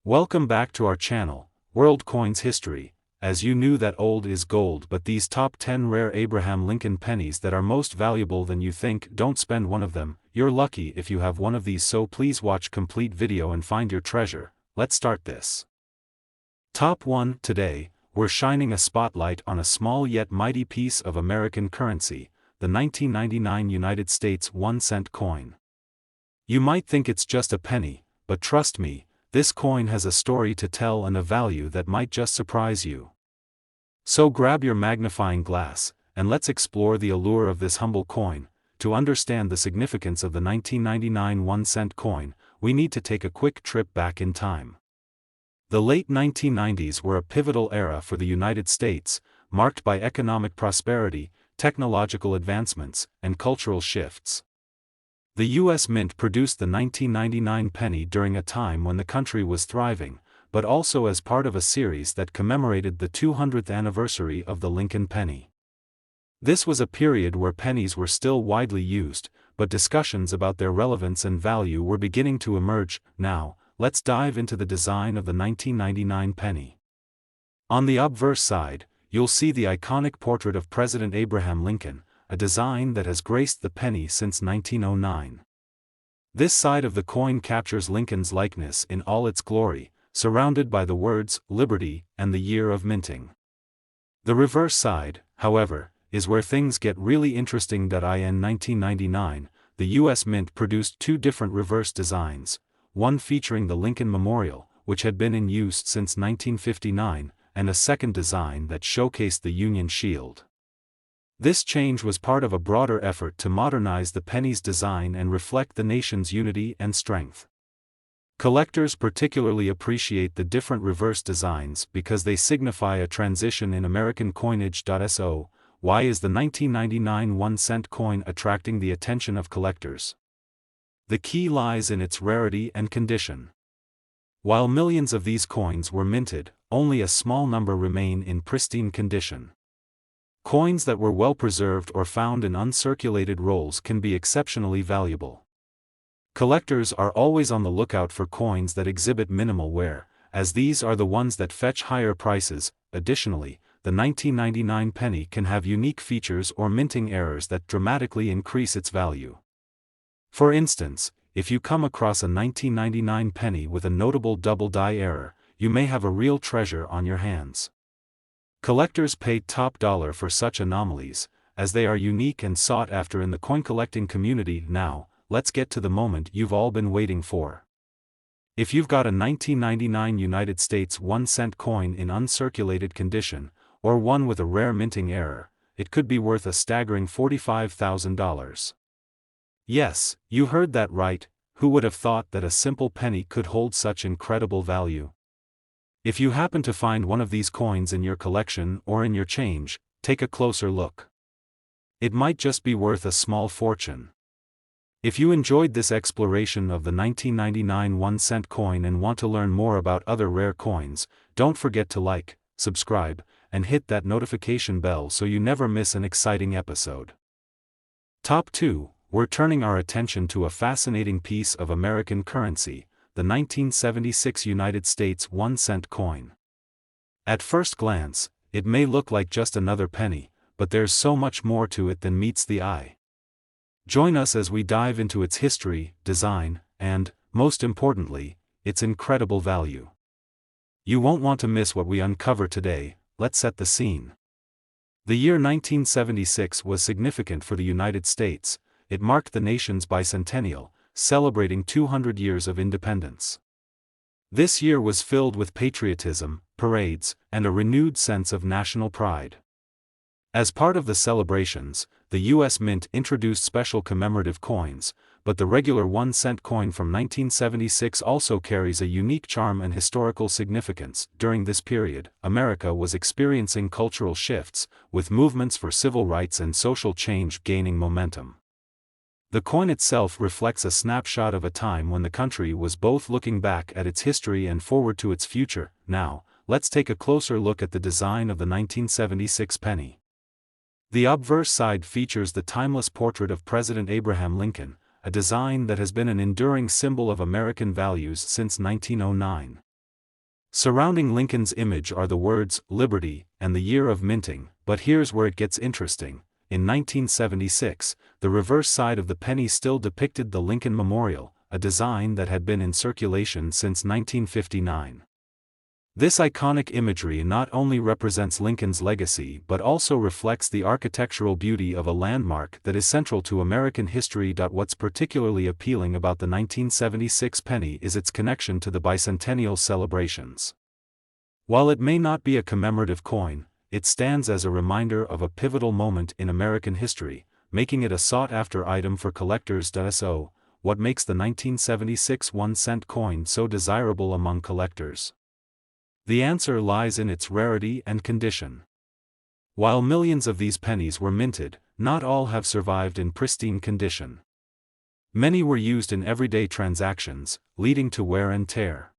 Welcome back to our channel, World Coins History. As you knew that old is gold, but these top 10 rare Abraham Lincoln pennies that are most valuable than you think, don't spend one of them. You're lucky if you have one of these, so please watch complete video and find your treasure. Let's start this. Top 1. Today, we're shining a spotlight on a small yet mighty piece of American currency, the 1999 United States 1-cent coin. You might think it's just a penny, but trust me, this coin has a story to tell and a value that might just surprise you. So grab your magnifying glass, and let's explore the allure of this humble coin. To understand the significance of the 1999 1-cent coin, we need to take a quick trip back in time. The late 1990s were a pivotal era for the United States, marked by economic prosperity, technological advancements, and cultural shifts. The U.S. Mint produced the 1999 penny during a time when the country was thriving, but also as part of a series that commemorated the 200th anniversary of the Lincoln penny. This was a period where pennies were still widely used, but discussions about their relevance and value were beginning to emerge. Now, let's dive into the design of the 1999 penny. On the obverse side, you'll see the iconic portrait of President Abraham Lincoln, a design that has graced the penny since 1909. This side of the coin captures Lincoln's likeness in all its glory, surrounded by the words, "Liberty," and the year of minting. The reverse side, however, is where things get really interesting. In 1999, the U.S. Mint produced two different reverse designs, one featuring the Lincoln Memorial, which had been in use since 1959, and a second design that showcased the Union Shield. This change was part of a broader effort to modernize the penny's design and reflect the nation's unity and strength. Collectors particularly appreciate the different reverse designs because they signify a transition in American coinage. So, why is the 1999 1-cent coin attracting the attention of collectors? The key lies in its rarity and condition. While millions of these coins were minted, only a small number remain in pristine condition. Coins that were well preserved or found in uncirculated rolls can be exceptionally valuable. Collectors are always on the lookout for coins that exhibit minimal wear, as these are the ones that fetch higher prices. Additionally, the 1999 penny can have unique features or minting errors that dramatically increase its value. For instance, if you come across a 1999 penny with a notable double die error, you may have a real treasure on your hands. Collectors pay top dollar for such anomalies, as they are unique and sought after in the coin collecting community. Now, let's get to the moment you've all been waiting for. If you've got a 1999 United States 1-cent coin in uncirculated condition, or one with a rare minting error, it could be worth a staggering $45,000. Yes, you heard that right. Who would have thought that a simple penny could hold such incredible value? If you happen to find one of these coins in your collection or in your change, take a closer look. It might just be worth a small fortune. If you enjoyed this exploration of the 1999 1-cent coin and want to learn more about other rare coins, don't forget to like, subscribe, and hit that notification bell so you never miss an exciting episode. Top 2. We're turning our attention to a fascinating piece of American currency, the 1976 United States 1-cent coin. At first glance, it may look like just another penny, but there's so much more to it than meets the eye. Join us as we dive into its history, design, and, most importantly, its incredible value. You won't want to miss what we uncover today. Let's set the scene. The year 1976 was significant for the United States. It marked the nation's bicentennial, celebrating 200 years of independence. This year was filled with patriotism, parades, and a renewed sense of national pride. As part of the celebrations, the U.S. Mint introduced special commemorative coins, but the regular 1-cent coin from 1976 also carries a unique charm and historical significance. During this period, America was experiencing cultural shifts, with movements for civil rights and social change gaining momentum. The coin itself reflects a snapshot of a time when the country was both looking back at its history and forward to its future. Now, let's take a closer look at the design of the 1976 penny. The obverse side features the timeless portrait of President Abraham Lincoln, a design that has been an enduring symbol of American values since 1909. Surrounding Lincoln's image are the words, Liberty, and the year of minting, but here's where it gets interesting. In 1976, the reverse side of the penny still depicted the Lincoln Memorial, a design that had been in circulation since 1959. This iconic imagery not only represents Lincoln's legacy but also reflects the architectural beauty of a landmark that is central to American history. What's particularly appealing about the 1976 penny is its connection to the bicentennial celebrations. While it may not be a commemorative coin, it stands as a reminder of a pivotal moment in American history, making it a sought-after item for collectors. So, what makes the 1976 1-cent coin so desirable among collectors? The answer lies in its rarity and condition. While millions of these pennies were minted, not all have survived in pristine condition. Many were used in everyday transactions, leading to wear and tear.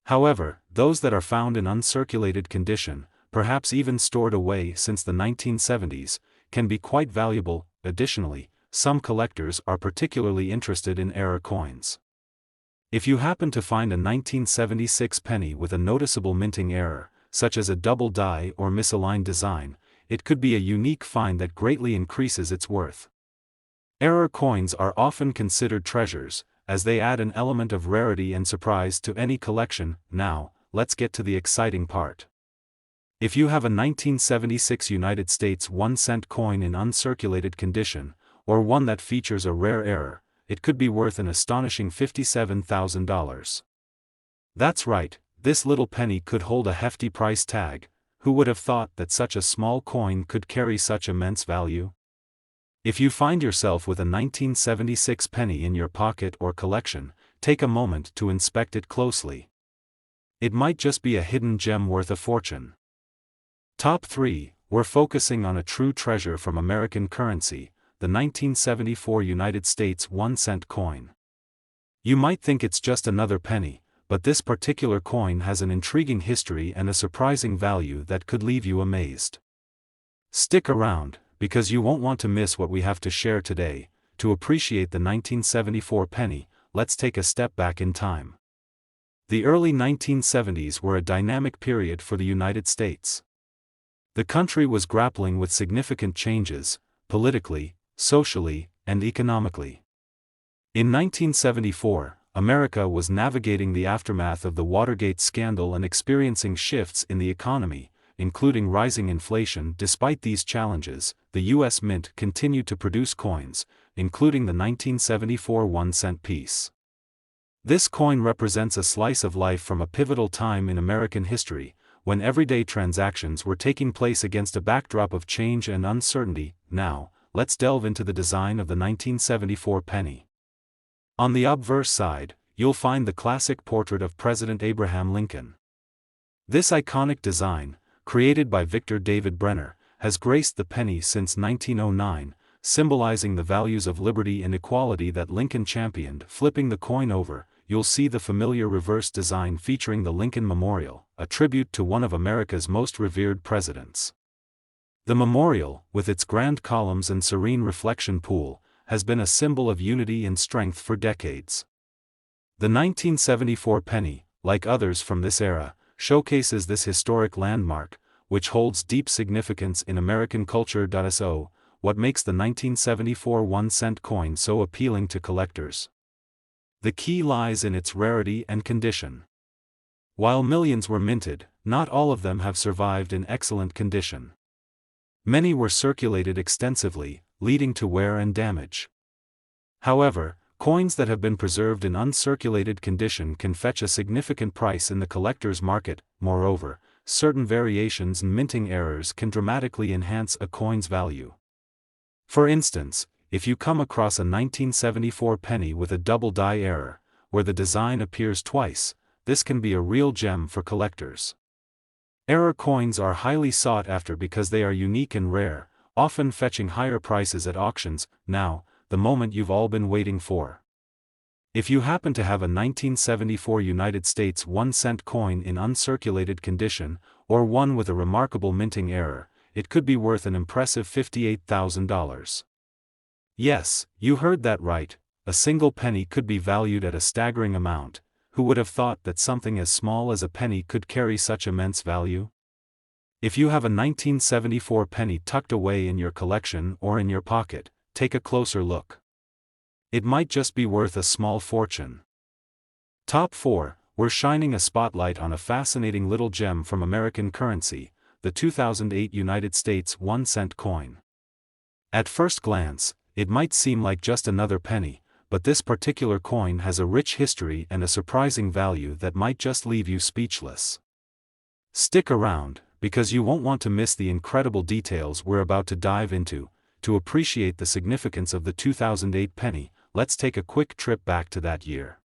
However, those that are found in uncirculated condition, perhaps even stored away since the 1970s, can be quite valuable. Additionally, some collectors are particularly interested in error coins. If you happen to find a 1976 penny with a noticeable minting error, such as a double die or misaligned design, it could be a unique find that greatly increases its worth. Error coins are often considered treasures, as they add an element of rarity and surprise to any collection. Now, let's get to the exciting part. If you have a 1976 United States 1-cent coin in uncirculated condition, or one that features a rare error, it could be worth an astonishing $57,000. That's right, this little penny could hold a hefty price tag. Who would have thought that such a small coin could carry such immense value? If you find yourself with a 1976 penny in your pocket or collection, take a moment to inspect it closely. It might just be a hidden gem worth a fortune. Top 3, we're focusing on a true treasure from American currency, the 1974 United States 1-cent coin. You might think it's just another penny, but this particular coin has an intriguing history and a surprising value that could leave you amazed. Stick around, because you won't want to miss what we have to share today. To appreciate the 1974 penny, let's take a step back in time. The early 1970s were a dynamic period for the United States. The country was grappling with significant changes, politically, socially, and economically. In 1974, America was navigating the aftermath of the Watergate scandal and experiencing shifts in the economy, including rising inflation. Despite these challenges, the U.S. Mint continued to produce coins, including the 1974 1-cent piece. This coin represents a slice of life from a pivotal time in American history, when everyday transactions were taking place against a backdrop of change and uncertainty. Now, let's delve into the design of the 1974 penny. On the obverse side, you'll find the classic portrait of President Abraham Lincoln. This iconic design, created by Victor David Brenner, has graced the penny since 1909, symbolizing the values of liberty and equality that Lincoln championed. Flipping the coin over, you'll see the familiar reverse design featuring the Lincoln Memorial, a tribute to one of America's most revered presidents. The memorial, with its grand columns and serene reflection pool, has been a symbol of unity and strength for decades. The 1974 penny, like others from this era, showcases this historic landmark, which holds deep significance in American culture. So, what makes the 1974 1-cent coin so appealing to collectors? The key lies in its rarity and condition. While millions were minted, not all of them have survived in excellent condition. Many were circulated extensively, leading to wear and damage. However, coins that have been preserved in uncirculated condition can fetch a significant price in the collector's market. Moreover, certain variations and minting errors can dramatically enhance a coin's value. For instance, if you come across a 1974 penny with a double die error, where the design appears twice, this can be a real gem for collectors. Error coins are highly sought after because they are unique and rare, often fetching higher prices at auctions. Now, the moment you've all been waiting for. If you happen to have a 1974 United States 1-cent coin in uncirculated condition, or one with a remarkable minting error, it could be worth an impressive $58,000. Yes, you heard that right, a single penny could be valued at a staggering amount. who would have thought that something as small as a penny could carry such immense value? If you have a 1974 penny tucked away in your collection or in your pocket, take a closer look. It might just be worth a small fortune. Top 4, we're shining a spotlight on a fascinating little gem from American currency, the 2008 United States 1-cent coin. At first glance, it might seem like just another penny, but this particular coin has a rich history and a surprising value that might just leave you speechless. Stick around, because you won't want to miss the incredible details we're about to dive into. To appreciate the significance of the 2008 penny, let's take a quick trip back to that year.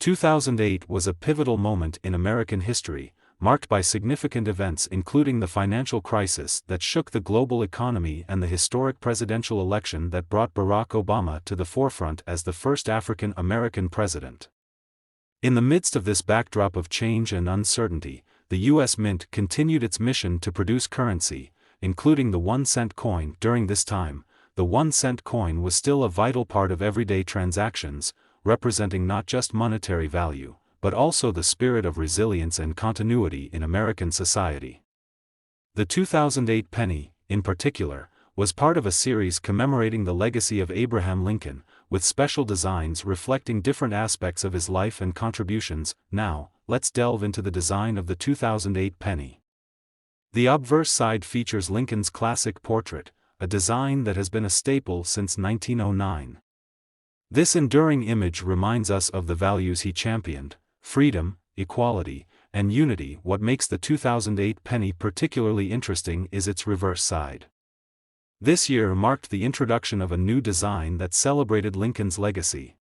2008 was a pivotal moment in American history, marked by significant events including the financial crisis that shook the global economy and the historic presidential election that brought Barack Obama to the forefront as the first African American president. In the midst of this backdrop of change and uncertainty, the U.S. Mint continued its mission to produce currency, including the 1-cent coin. During this time, the 1-cent coin was still a vital part of everyday transactions, representing not just monetary value, but also the spirit of resilience and continuity in American society. The 2008 penny, in particular, was part of a series commemorating the legacy of Abraham Lincoln, with special designs reflecting different aspects of his life and contributions. Now, let's delve into the design of the 2008 penny. The obverse side features Lincoln's classic portrait, a design that has been a staple since 1909. This enduring image reminds us of the values he championed: freedom, equality, and unity. What makes the 2008 penny particularly interesting is its reverse side. This year marked the introduction of a new design that celebrated Lincoln's legacy.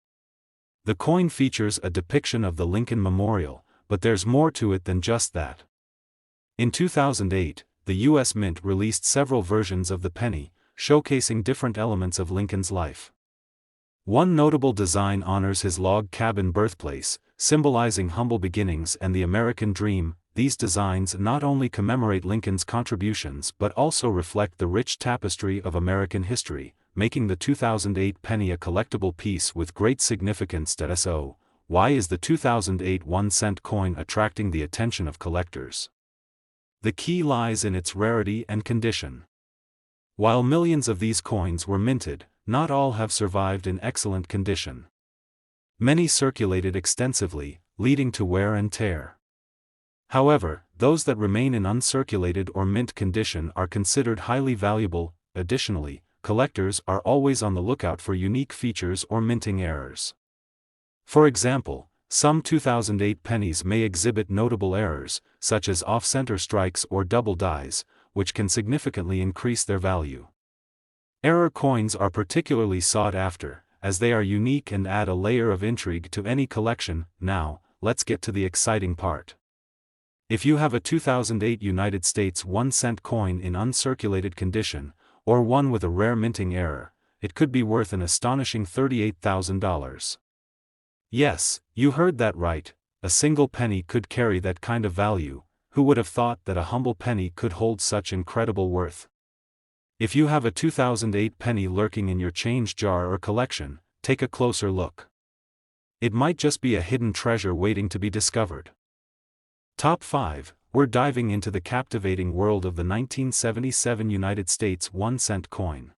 The coin features a depiction of the Lincoln Memorial, but there's more to it than just that. In 2008, the U.S. Mint released several versions of the penny, showcasing different elements of Lincoln's life. One notable design honors his log cabin birthplace, symbolizing humble beginnings and the American dream. These designs not only commemorate Lincoln's contributions but also reflect the rich tapestry of American history, making the 2008 penny a collectible piece with great significance. So, why is the 2008 1-cent coin attracting the attention of collectors? The key lies in its rarity and condition. While millions of these coins were minted, not all have survived in excellent condition. Many circulated extensively, leading to wear and tear. However, those that remain in uncirculated or mint condition are considered highly valuable. Additionally, collectors are always on the lookout for unique features or minting errors. For example, some 2008 pennies may exhibit notable errors, such as off-center strikes or double dies, which can significantly increase their value. Error coins are particularly sought after, as they are unique and add a layer of intrigue to any collection. Now, let's get to the exciting part. If you have a 2008 United States 1-cent coin in uncirculated condition, or one with a rare minting error, it could be worth an astonishing $38,000. Yes, you heard that right, a single penny could carry that kind of value. Who would have thought that a humble penny could hold such incredible worth? If you have a 2008 penny lurking in your change jar or collection, take a closer look. It might just be a hidden treasure waiting to be discovered. Top 5, we're diving into the captivating world of the 1977 United States 1-cent coin.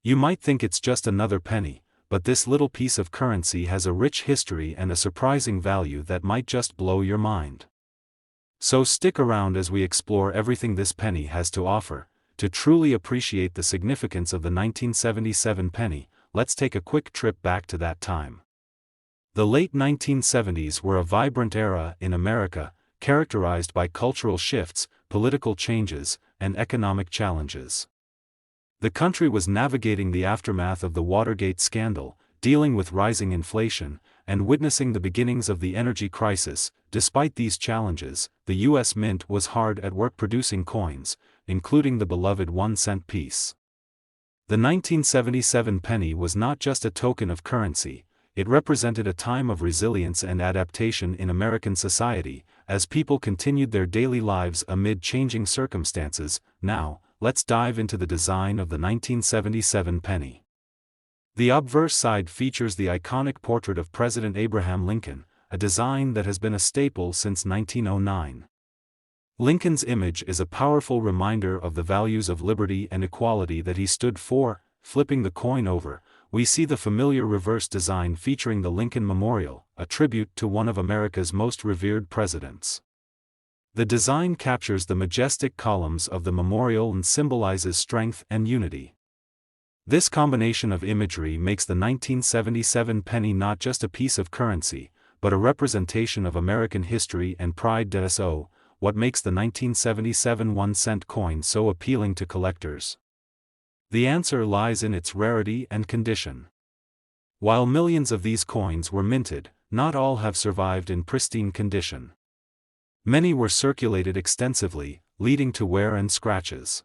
You might think it's just another penny, but this little piece of currency has a rich history and a surprising value that might just blow your mind. So stick around as we explore everything this penny has to offer. To truly appreciate the significance of the 1977 penny, let's take a quick trip back to that time. The late 1970s were a vibrant era in America, characterized by cultural shifts, political changes, and economic challenges. The country was navigating the aftermath of the Watergate scandal, dealing with rising inflation, and witnessing the beginnings of the energy crisis. Despite these challenges, the U.S. Mint was hard at work producing coins, including the beloved 1-cent piece. The 1977 penny was not just a token of currency, it represented a time of resilience and adaptation in American society, as people continued their daily lives amid changing circumstances. Now, let's dive into the design of the 1977 penny. The obverse side features the iconic portrait of President Abraham Lincoln, a design that has been a staple since 1909. Lincoln's image is a powerful reminder of the values of liberty and equality that he stood for. Flipping the coin over, we see the familiar reverse design featuring the Lincoln Memorial, a tribute to one of America's most revered presidents. The design captures the majestic columns of the memorial and symbolizes strength and unity. This combination of imagery makes the 1977 penny not just a piece of currency, but a representation of American history and pride. So, what makes the 1977 1-cent coin so appealing to collectors? The answer lies in its rarity and condition. While millions of these coins were minted, not all have survived in pristine condition. Many were circulated extensively, leading to wear and scratches.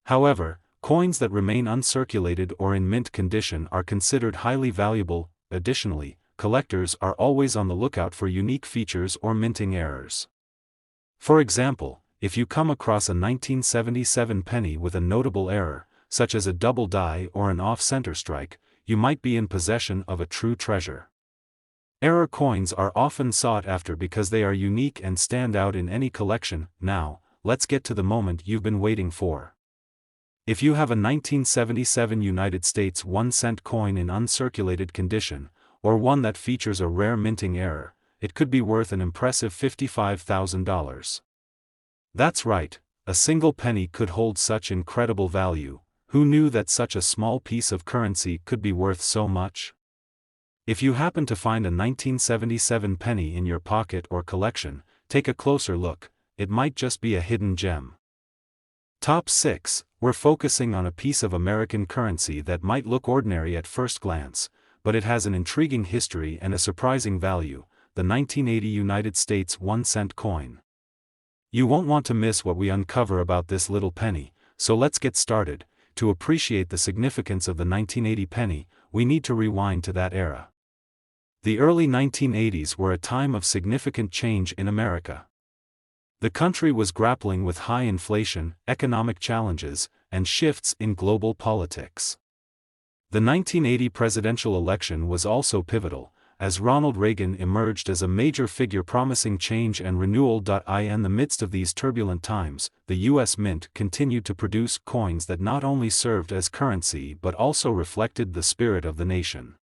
However, coins that remain uncirculated or in mint condition are considered highly valuable. Additionally, collectors are always on the lookout for unique features or minting errors. For example, if you come across a 1977 penny with a notable error, such as a double die or an off-center strike, you might be in possession of a true treasure. Error coins are often sought after because they are unique and stand out in any collection. Now, let's get to the moment you've been waiting for. If you have a 1977 United States 1-cent coin in uncirculated condition, or one that features a rare minting error, it could be worth an impressive $55,000. That's right, a single penny could hold such incredible value. Who knew that such a small piece of currency could be worth so much? If you happen to find a 1977 penny in your pocket or collection, take a closer look. It might just be a hidden gem. Top 6. We're focusing on a piece of American currency that might look ordinary at first glance, but it has an intriguing history and a surprising value: the 1980 United States 1-cent coin. You won't want to miss what we uncover about this little penny, so let's get started. To appreciate the significance of the 1980 penny, we need to rewind to that era. The early 1980s were a time of significant change in America. The country was grappling with high inflation, economic challenges, and shifts in global politics. The 1980 presidential election was also pivotal, as Ronald Reagan emerged as a major figure promising change and renewal. In the midst of these turbulent times, the U.S. Mint continued to produce coins that not only served as currency but also reflected the spirit of the nation.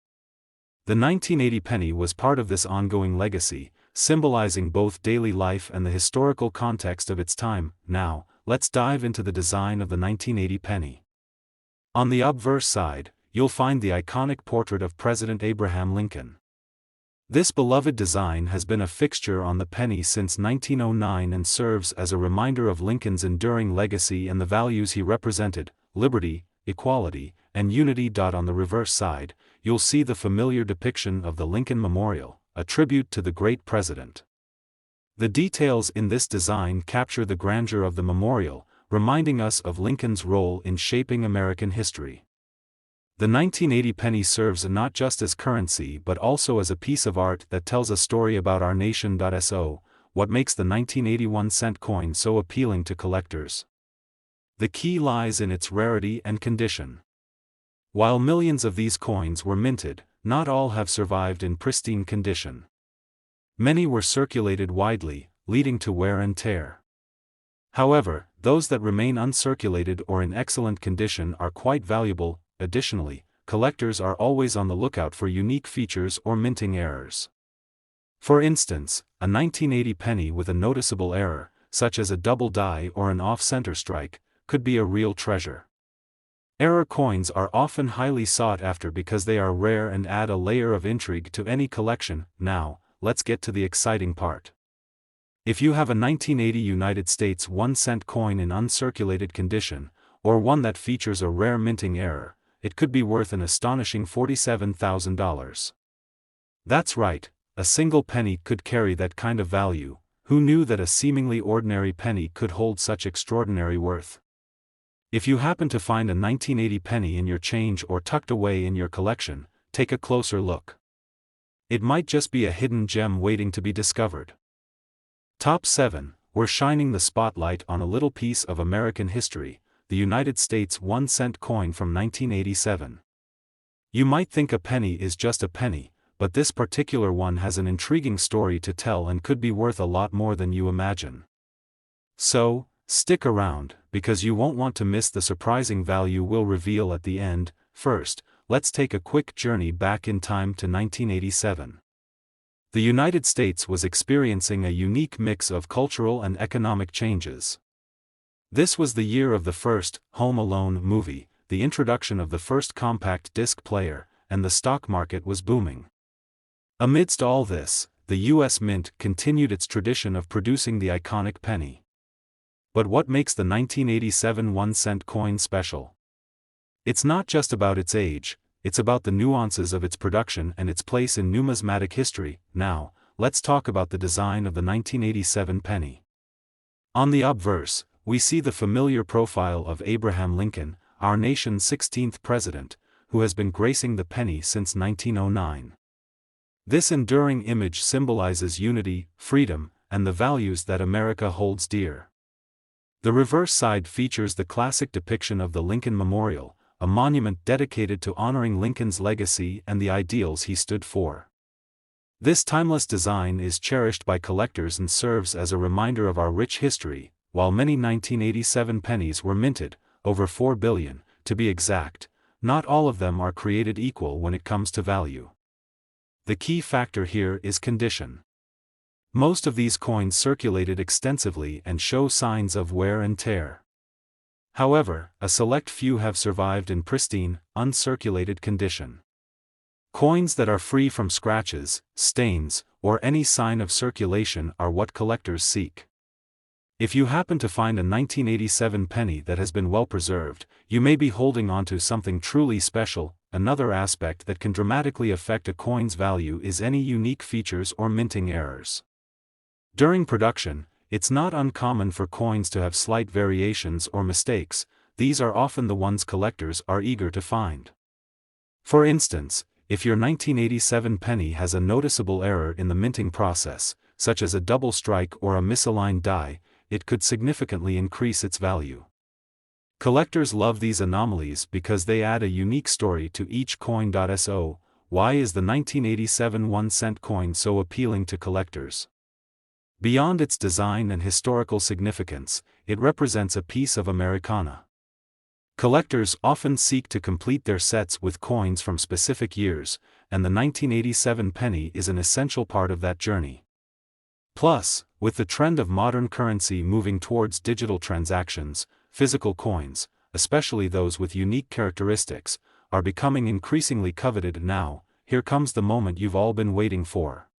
The 1980 penny was part of this ongoing legacy, symbolizing both daily life and the historical context of its time. Now, let's dive into the design of the 1980 penny. On the obverse side, you'll find the iconic portrait of President Abraham Lincoln. This beloved design has been a fixture on the penny since 1909 and serves as a reminder of Lincoln's enduring legacy and the values he represented: liberty, equality, and unity. On the reverse side, you'll see the familiar depiction of the Lincoln Memorial, a tribute to the great president. The details in this design capture the grandeur of the memorial, reminding us of Lincoln's role in shaping American history. The 1980 penny serves not just as currency but also as a piece of art that tells a story about our nation. So, what makes the 1981 cent coin so appealing to collectors? The key lies in its rarity and condition. While millions of these coins were minted, not all have survived in pristine condition. Many were circulated widely, leading to wear and tear. However, those that remain uncirculated or in excellent condition are quite valuable. Additionally, collectors are always on the lookout for unique features or minting errors. For instance, a 1980 penny with a noticeable error, such as a double die or an off-center strike, could be a real treasure. Error coins are often highly sought after because they are rare and add a layer of intrigue to any collection. Now, let's get to the exciting part. If you have a 1980 United States 1-cent coin in uncirculated condition, or one that features a rare minting error, it could be worth an astonishing $47,000. That's right, a single penny could carry that kind of value. Who knew that a seemingly ordinary penny could hold such extraordinary worth? If you happen to find a 1980 penny in your change or tucked away in your collection, take a closer look. It might just be a hidden gem waiting to be discovered. Top 7. We're shining the spotlight on a little piece of American history: the United States 1-cent coin from 1987. You might think a penny is just a penny, but this particular one has an intriguing story to tell and could be worth a lot more than you imagine. So, stick around, because you won't want to miss the surprising value we'll reveal at the end. First, let's take a quick journey back in time to 1987. The United States was experiencing a unique mix of cultural and economic changes. This was the year of the first Home Alone movie, the introduction of the first compact disc player, and the stock market was booming. Amidst all this, the U.S. Mint continued its tradition of producing the iconic penny. But what makes the 1987 1-cent coin special? It's not just about its age, it's about the nuances of its production and its place in numismatic history. Now, let's talk about the design of the 1987 penny. On the obverse, we see the familiar profile of Abraham Lincoln, our nation's 16th president, who has been gracing the penny since 1909. This enduring image symbolizes unity, freedom, and the values that America holds dear. The reverse side features the classic depiction of the Lincoln Memorial, a monument dedicated to honoring Lincoln's legacy and the ideals he stood for. This timeless design is cherished by collectors and serves as a reminder of our rich history. While many 1987 pennies were minted, over 4 billion, to be exact, not all of them are created equal when it comes to value. The key factor here is condition. Most of these coins circulated extensively and show signs of wear and tear. However, a select few have survived in pristine, uncirculated condition. Coins that are free from scratches, stains, or any sign of circulation are what collectors seek. If you happen to find a 1987 penny that has been well preserved, you may be holding onto something truly special. Another aspect that can dramatically affect a coin's value is any unique features or minting errors. During production, it's not uncommon for coins to have slight variations or mistakes. These are often the ones collectors are eager to find. For instance, if your 1987 penny has a noticeable error in the minting process, such as a double strike or a misaligned die, it could significantly increase its value. Collectors love these anomalies because they add a unique story to each coin. So, why is the 1987 1-cent coin so appealing to collectors? Beyond its design and historical significance, it represents a piece of Americana. Collectors often seek to complete their sets with coins from specific years, and the 1987 penny is an essential part of that journey. Plus, with the trend of modern currency moving towards digital transactions, physical coins, especially those with unique characteristics, are becoming increasingly coveted. Now, here comes the moment you've all been waiting for.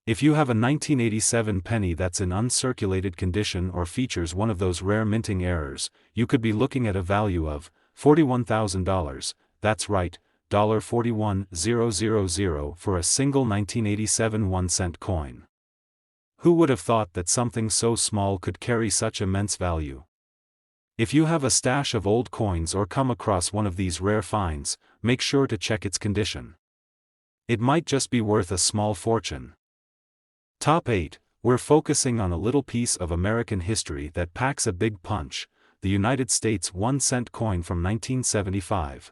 If you have a 1987 penny that's in uncirculated condition or features one of those rare minting errors, you could be looking at a value of $41,000, that's right, $41,000 for a single 1987 1-cent coin. Who would have thought that something so small could carry such immense value? If you have a stash of old coins or come across one of these rare finds, make sure to check its condition. It might just be worth a small fortune. Top 8, we're focusing on a little piece of American history that packs a big punch, the United States 1-cent coin from 1975.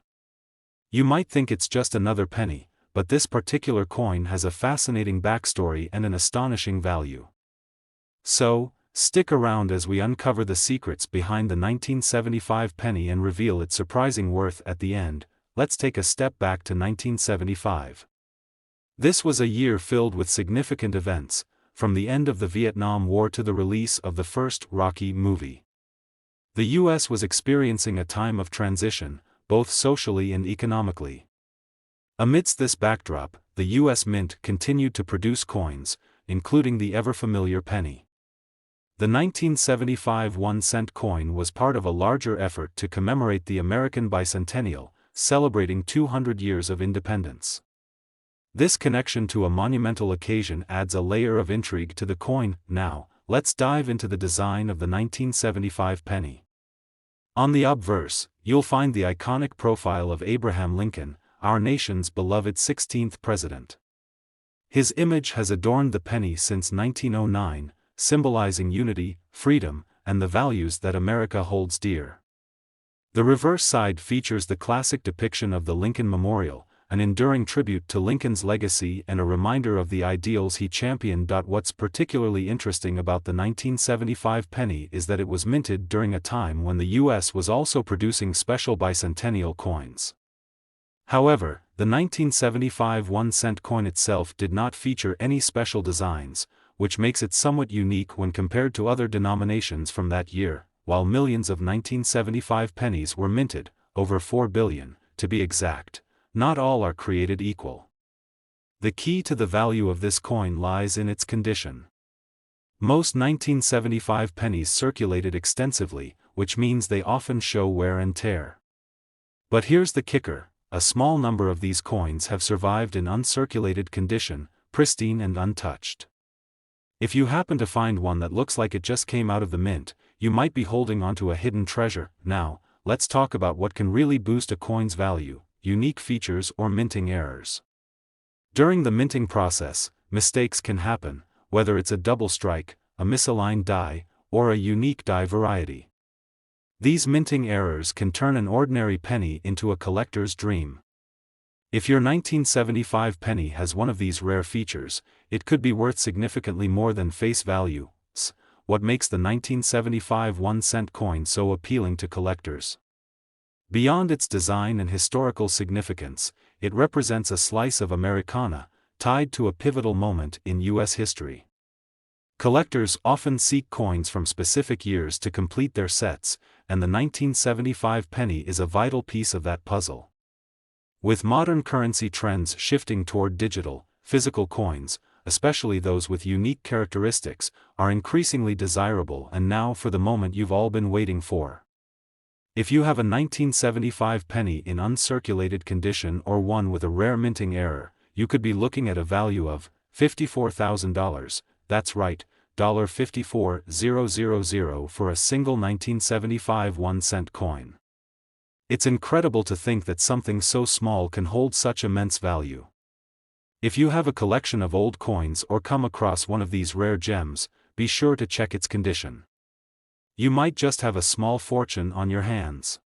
You might think it's just another penny, but this particular coin has a fascinating backstory and an astonishing value. So, stick around as we uncover the secrets behind the 1975 penny and reveal its surprising worth at the end. Let's take a step back to 1975. This was a year filled with significant events, from the end of the Vietnam War to the release of the first Rocky movie. The U.S. was experiencing a time of transition, both socially and economically. Amidst this backdrop, the U.S. Mint continued to produce coins, including the ever-familiar penny. The 1975 1-cent coin was part of a larger effort to commemorate the American bicentennial, celebrating 200 years of independence. This connection to a monumental occasion adds a layer of intrigue to the coin. Now, let's dive into the design of the 1975 penny. On the obverse, you'll find the iconic profile of Abraham Lincoln, our nation's beloved 16th president. His image has adorned the penny since 1909, symbolizing unity, freedom, and the values that America holds dear. The reverse side features the classic depiction of the Lincoln Memorial, an enduring tribute to Lincoln's legacy and a reminder of the ideals he championed. What's particularly interesting about the 1975 penny is that it was minted during a time when the U.S. was also producing special bicentennial coins. However, the 1975 1-cent coin itself did not feature any special designs, which makes it somewhat unique when compared to other denominations from that year. While millions of 1975 pennies were minted, over 4 billion, to be exact, not all are created equal. The key to the value of this coin lies in its condition. Most 1975 pennies circulated extensively, which means they often show wear and tear. But here's the kicker: a small number of these coins have survived in uncirculated condition, pristine and untouched. If you happen to find one that looks like it just came out of the mint, you might be holding onto a hidden treasure. Now, let's talk about what can really boost a coin's value: unique features or minting errors. During the minting process, mistakes can happen, whether it's a double strike, a misaligned die, or a unique die variety. These minting errors can turn an ordinary penny into a collector's dream. If your 1975 penny has one of these rare features, it could be worth significantly more than face value. What makes the 1975 1-cent coin so appealing to collectors? Beyond its design and historical significance, it represents a slice of Americana, tied to a pivotal moment in U.S. history. Collectors often seek coins from specific years to complete their sets, and the 1975 penny is a vital piece of that puzzle. With modern currency trends shifting toward digital, physical coins, especially those with unique characteristics, are increasingly desirable. And now for the moment you've all been waiting for. If you have a 1975 penny in uncirculated condition or one with a rare minting error, you could be looking at a value of $54,000, that's right, $54,000 for a single 1975 1-cent coin. It's incredible to think that something so small can hold such immense value. If you have a collection of old coins or come across one of these rare gems, be sure to check its condition. You might just have a small fortune on your hands.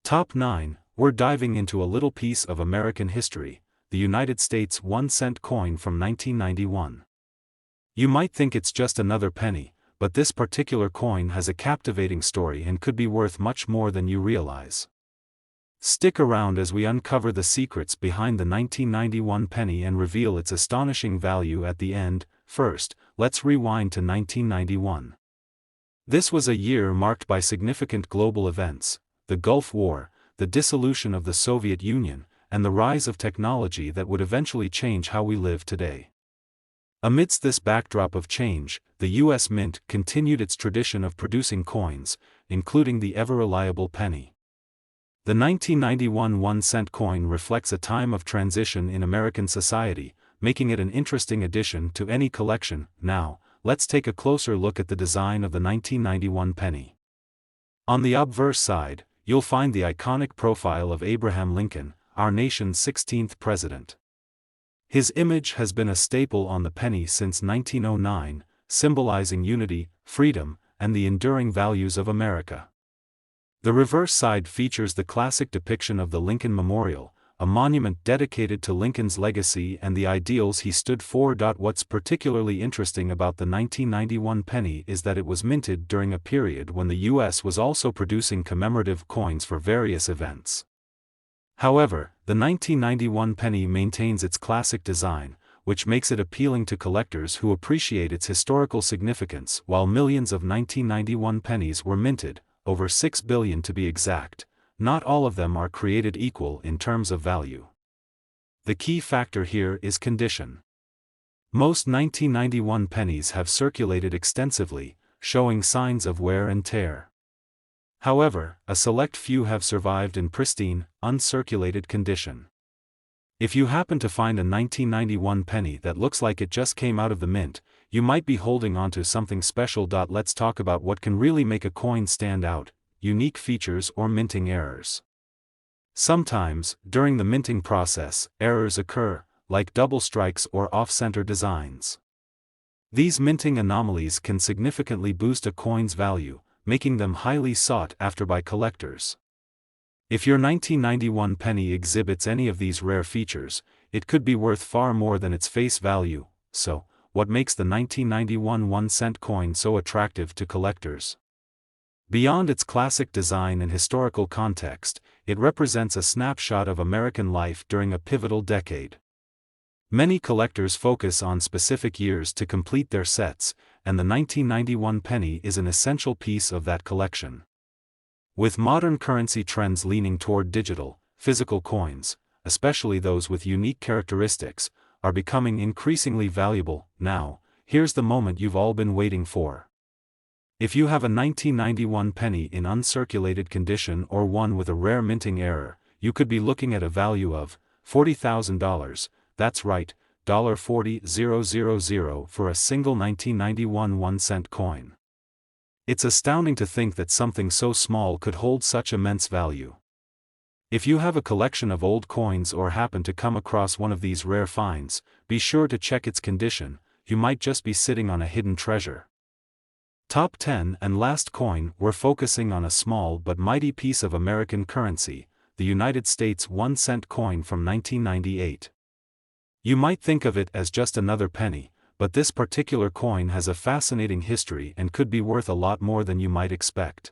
Top 9, we're diving into a little piece of American history, the United States 1-cent coin from 1991. You might think it's just another penny, but this particular coin has a captivating story and could be worth much more than you realize. Stick around as we uncover the secrets behind the 1991 penny and reveal its astonishing value at the end. First, let's rewind to 1991. This was a year marked by significant global events: the Gulf War, the dissolution of the Soviet Union, and the rise of technology that would eventually change how we live today. Amidst this backdrop of change, the U.S. Mint continued its tradition of producing coins, including the ever-reliable penny. The 1991 1-cent coin reflects a time of transition in American society, making it an interesting addition to any collection. Now, let's take a closer look at the design of the 1991 penny. On the obverse side, you'll find the iconic profile of Abraham Lincoln, our nation's 16th president. His image has been a staple on the penny since 1909, symbolizing unity, freedom, and the enduring values of America. The reverse side features the classic depiction of the Lincoln Memorial, a monument dedicated to Lincoln's legacy and the ideals he stood for. What's particularly interesting about the 1991 penny is that it was minted during a period when the U.S. was also producing commemorative coins for various events. However, the 1991 penny maintains its classic design, which makes it appealing to collectors who appreciate its historical significance. While millions of 1991 pennies were minted, over 6 billion to be exact, not all of them are created equal in terms of value. The key factor here is condition. Most 1991 pennies have circulated extensively, showing signs of wear and tear. However, a select few have survived in pristine, uncirculated condition. If you happen to find a 1991 penny that looks like it just came out of the mint, you might be holding onto something special. Let's talk about what can really make a coin stand out: unique features or minting errors. Sometimes, during the minting process, errors occur, like double strikes or off-center designs. These minting anomalies can significantly boost a coin's value, making them highly sought after by collectors. If your 1991 penny exhibits any of these rare features, it could be worth far more than its face value. So, what makes the 1991 1-cent coin so attractive to collectors? Beyond its classic design and historical context, it represents a snapshot of American life during a pivotal decade. Many collectors focus on specific years to complete their sets, and the 1991 penny is an essential piece of that collection. With modern currency trends leaning toward digital, physical coins, especially those with unique characteristics, are becoming increasingly valuable. Now, here's the moment you've all been waiting for. If you have a 1991 penny in uncirculated condition or one with a rare minting error, you could be looking at a value of $40,000, that's right, $40,000 for a single 1991 1-cent coin. It's astounding to think that something so small could hold such immense value. If you have a collection of old coins or happen to come across one of these rare finds, be sure to check its condition. You might just be sitting on a hidden treasure. Top 10 and last coin, we're focusing on a small but mighty piece of American currency, the United States 1-cent coin from 1998. You might think of it as just another penny, but this particular coin has a fascinating history and could be worth a lot more than you might expect.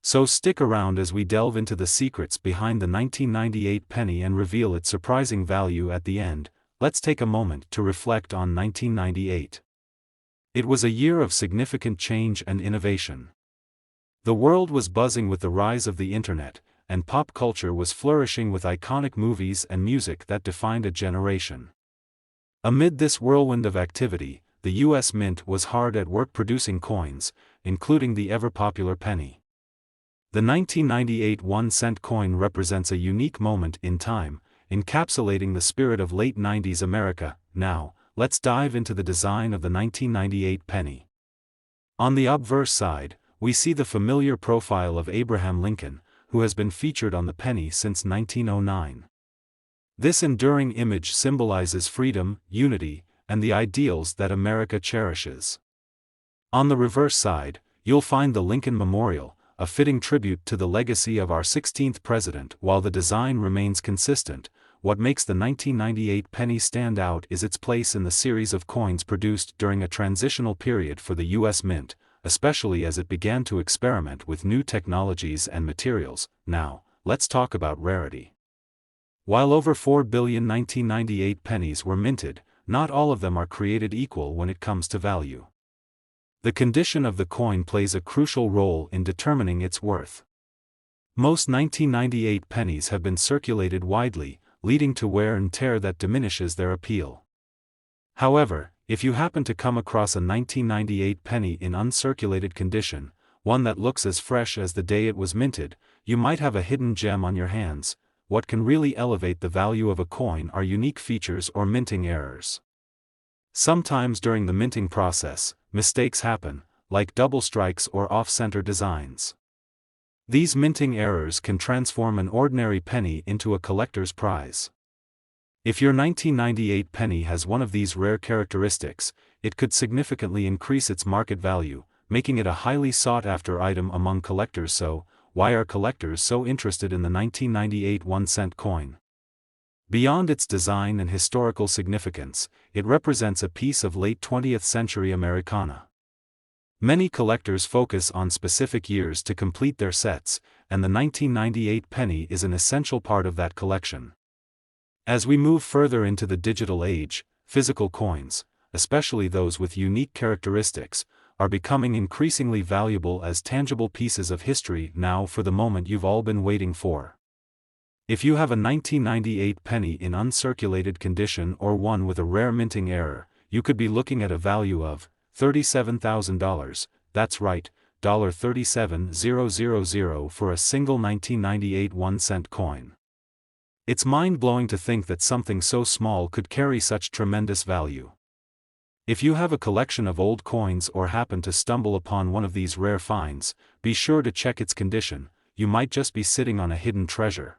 So stick around as we delve into the secrets behind the 1998 penny and reveal its surprising value at the end. Let's take a moment to reflect on 1998. It was a year of significant change and innovation. The world was buzzing with the rise of the internet, and pop culture was flourishing with iconic movies and music that defined a generation. Amid this whirlwind of activity, the U.S. Mint was hard at work producing coins, including the ever-popular penny. The 1998 1-cent coin represents a unique moment in time, encapsulating the spirit of late 90s America. Now, let's dive into the design of the 1998 penny. On the obverse side, we see the familiar profile of Abraham Lincoln, who has been featured on the penny since 1909. This enduring image symbolizes freedom, unity, and the ideals that America cherishes. On the reverse side, you'll find the Lincoln Memorial, a fitting tribute to the legacy of our 16th president. While the design remains consistent, what makes the 1998 penny stand out is its place in the series of coins produced during a transitional period for the U.S. Mint, especially as it began to experiment with new technologies and materials. Now, let's talk about rarity. While over 4 billion 1998 pennies were minted, not all of them are created equal when it comes to value. The condition of the coin plays a crucial role in determining its worth. Most 1998 pennies have been circulated widely, leading to wear and tear that diminishes their appeal. However, if you happen to come across a 1998 penny in uncirculated condition, one that looks as fresh as the day it was minted, you might have a hidden gem on your hands. What can really elevate the value of a coin are unique features or minting errors. Sometimes during the minting process, mistakes happen, like double strikes or off-center designs. These minting errors can transform an ordinary penny into a collector's prize. If your 1998 penny has one of these rare characteristics, it could significantly increase its market value, making it a highly sought-after item among collectors. So, why are collectors so interested in the 1998 1-cent coin? Beyond its design and historical significance, it represents a piece of late 20th century Americana. Many collectors focus on specific years to complete their sets, and the 1998 penny is an essential part of that collection. As we move further into the digital age, physical coins, especially those with unique characteristics, are becoming increasingly valuable as tangible pieces of history. Now for the moment you've all been waiting for. If you have a 1998 penny in uncirculated condition or one with a rare minting error, you could be looking at a value of $37,000, that's right, $37,000 for a single 1998 1-cent coin. It's mind-blowing to think that something so small could carry such tremendous value. If you have a collection of old coins or happen to stumble upon one of these rare finds, be sure to check its condition. You might just be sitting on a hidden treasure.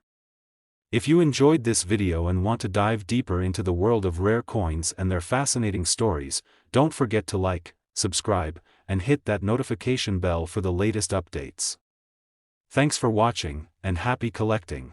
If you enjoyed this video and want to dive deeper into the world of rare coins and their fascinating stories, don't forget to like, subscribe, and hit that notification bell for the latest updates. Thanks for watching, and happy collecting.